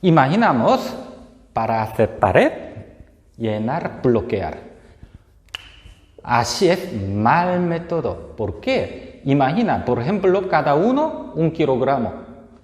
Imaginamos para hacer pared, llenar, bloquear. Así es mal método. ¿Por qué? Imagina, por ejemplo, cada uno 1 kilogramo.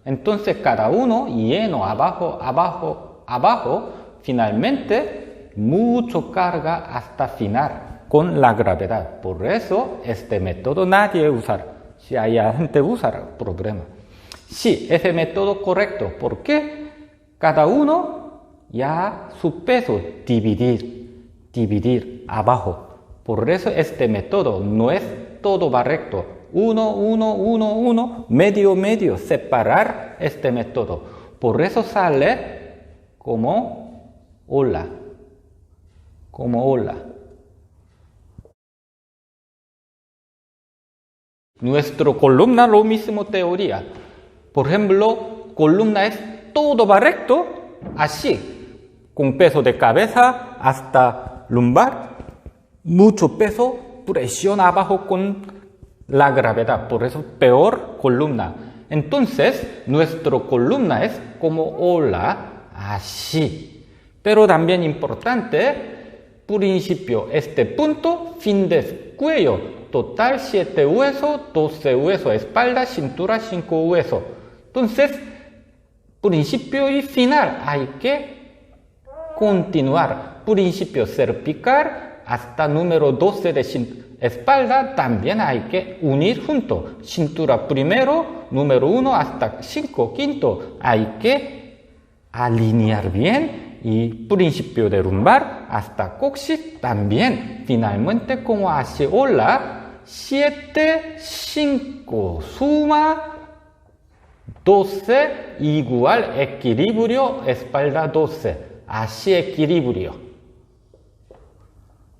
Entonces cada uno lleno abajo, abajo, abajo. Finalmente, mucho carga hasta final con la gravedad. Por eso este método nadie usará. Si hay gente usar, problema. Sí, ese método correcto. ¿Por qué? Cada uno ya su peso dividir abajo. Por eso este método no es todo va recto. 1, 1, 1, 1, medio, medio, separar este método. Por eso sale como ola. Como ola. Nuestra columna lo mismo teoría. Por ejemplo, columna es todo va recto, así, con peso de cabeza hasta lumbar, mucho peso, presión abajo con la gravedad, por eso peor columna. Entonces, nuestra columna es como ola, así. Pero también importante, principio, este punto, fin de cuello, total 7 huesos, 12 huesos, espalda, cintura, 5 huesos. Entonces, principio y final hay que continuar. Principio cervical hasta número 12 de espalda también hay que unir junto. Cintura primero, número 1 hasta 5, quinto. Hay que alinear bien y principio de lumbar hasta coxis también. Finalmente como hace ola, 7, 5, suma 12 igual equilibrio, espalda 12. Así equilibrio.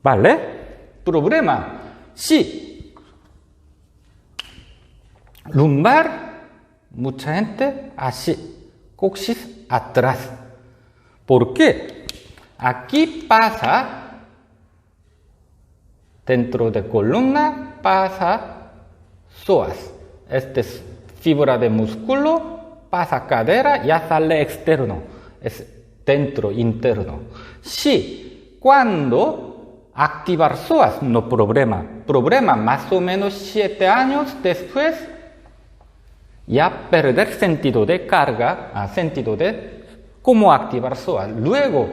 ¿Vale? Problema. Sí. Lumbar, mucha gente así. Coxis atrás. ¿Por qué? Aquí pasa, dentro de columna, pasa psoas. Este es fibra de músculo, pasa cadera, ya sale externo, es dentro, interno. Sí, cuando activar psoas, no problema. Problema, más o menos 7 años después, ya perder sentido de carga, sentido de cómo activar psoas. Luego,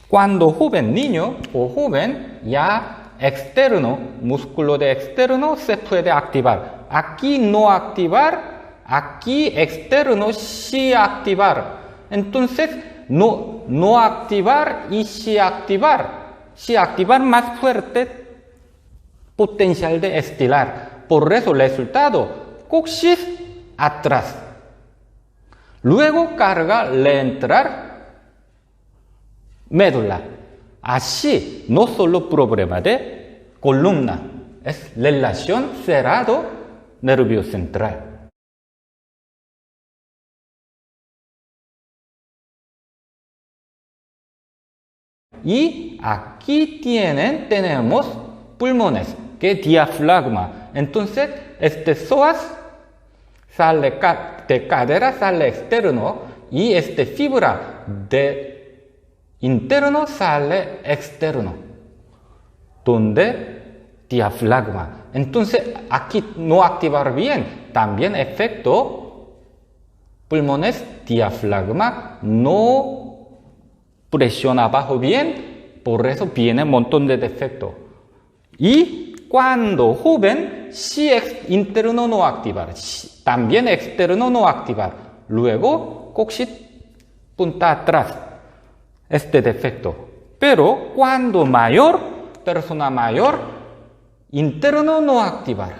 cuando joven niño o joven, ya externo, músculo de externo se puede activar. Aquí no activar, aquí externo sí activar. Entonces, no activar y sí activar. Sí activar más fuerte potencial de estirar. Por eso, resultado, coxis atrás. Luego carga le entrar médula. Así, no solo problema de columna, es relación cerrado nervio central. Y aquí tenemos pulmones, que es diafragma. Entonces, este psoas sale de cadera, sale externo, y este fibra de interno sale externo, donde diafragma. Entonces, aquí no activar bien, también efecto pulmones, diafragma no presiona abajo bien, por eso viene un montón de defectos. Y cuando joven, si interno no activar, también externo no activar, luego coxis punta atrás, este defecto. Pero cuando mayor, persona mayor, interno no activar,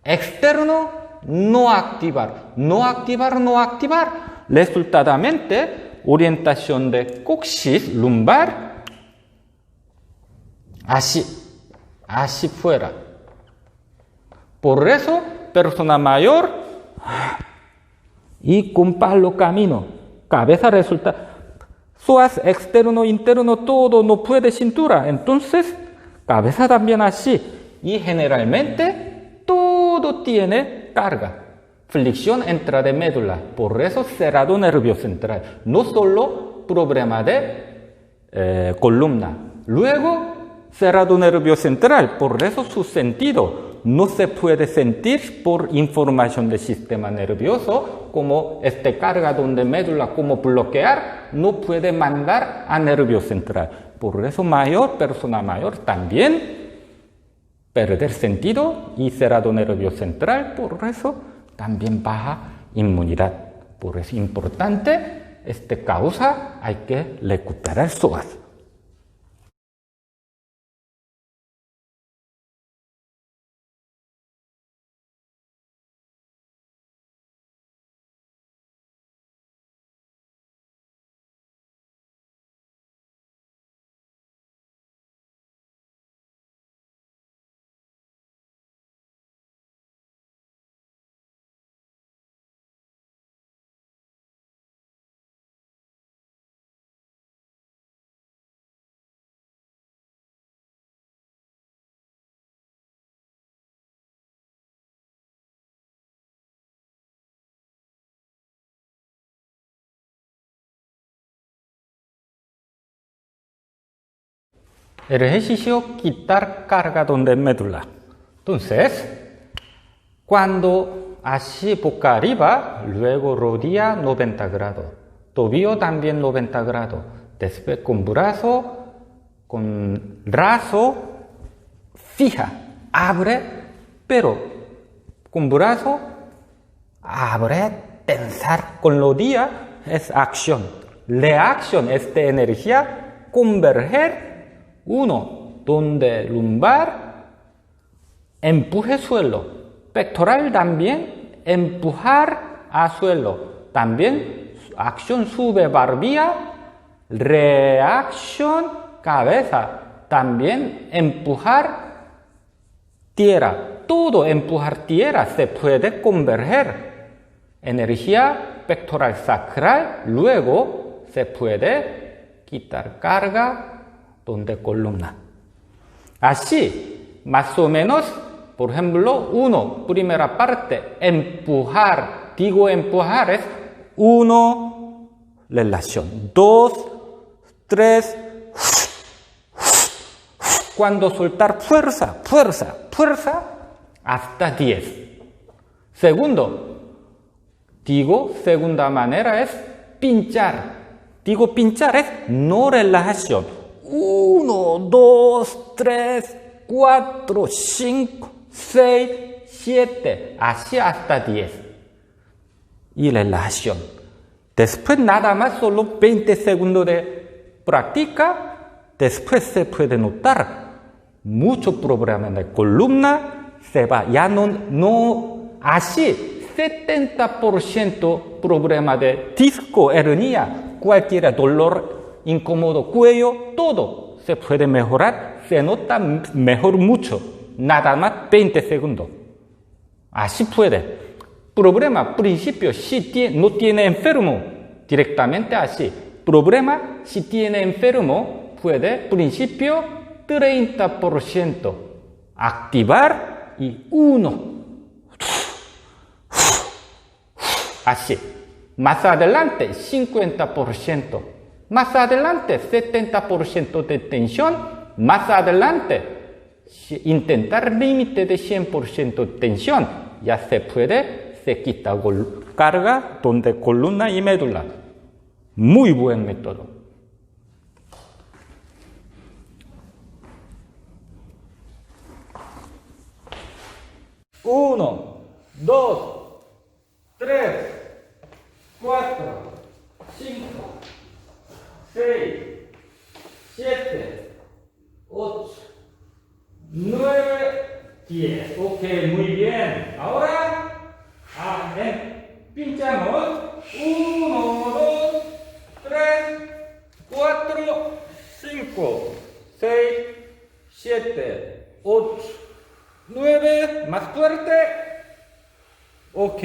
externo no activar, no activar, no activar. Resultadamente, orientación de coxis lumbar, así fuera. Por eso, persona mayor y con palo camino, cabeza resulta, psoas externo, interno, todo no puede cintura. Entonces, cabeza también así. Y generalmente, todo tiene carga. Flexión entra de médula. Por eso, cerrado nervioso central. No solo problema de columna. Luego, cerrado nervioso central. Por eso, su sentido no se puede sentir por información del sistema nervioso, como carga donde médula, como bloquear, no puede mandar a nervio central. Por eso persona mayor también perder sentido y cerrado nervio central, por eso también baja inmunidad. Por eso es importante, causa hay que recuperar psoas. El ejercicio quitar carga donde médula. Entonces, cuando así boca arriba, luego rodilla 90 grados, tobillo también 90 grados, después con brazo fija, abre, pero con brazo abre, tensar, con rodilla es acción, reacción es de energía, converger. Uno, donde lumbar, empuje suelo. Pectoral también, empujar a suelo. También, acción sube barbilla, reacción cabeza. También, empujar tierra. Todo empujar tierra se puede converger. Energía pectoral sacral, luego se puede quitar carga donde columna. Así, más o menos, por ejemplo, primera parte, empujar. Digo empujar es 1, relación. 2, 3, cuando soltar fuerza, hasta 10. Segundo, segunda manera es pinchar. Pinchar es no relajación. 1, 2, 3, 4, 5, 6, 7, así hasta 10. Y relajación. Después nada más, solo 20 segundos de práctica. Después se puede notar mucho problema de columna. Se va, ya no así. 70% problema de disco, hernia, cualquier dolor incómodo, cuello, todo se puede mejorar, se nota mejor mucho, nada más 20 segundos. Así puede. Problema, principio, si no tiene enfermo, directamente así. Problema, si tiene enfermo, puede, principio, 30% activar y 1. Así. Más adelante, 50%. Más adelante, 70% de tensión. Más adelante, intentar límite de 100% de tensión. Ya se quita carga donde columna y médula. Muy buen método. Uno, dos, tres, cuatro, cinco, seis, siete, ocho, 9, 10. Ok, muy bien. Ahora, pinchamos. 1, 2, 3, 4, 5, 6, 7, 8, 9. Más fuerte. Ok.